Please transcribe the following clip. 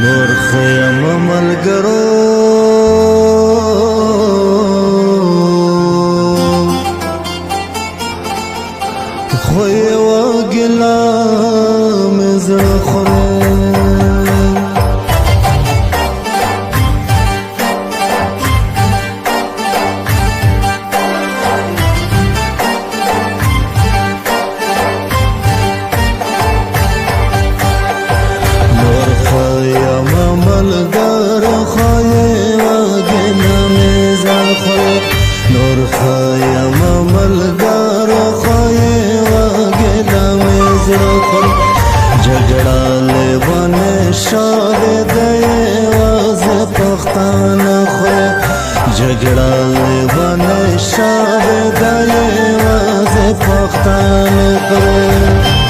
نور خیم ملګرو خو یوه ګیله مې زړه خوري نور خیم ملګرو خو یوه ګیله مې زړه خوري جګړه لیونۍ شوې ده یوازې پښتانه خوري جګړه لیونۍ شوې ده یوازې پښتانه خوري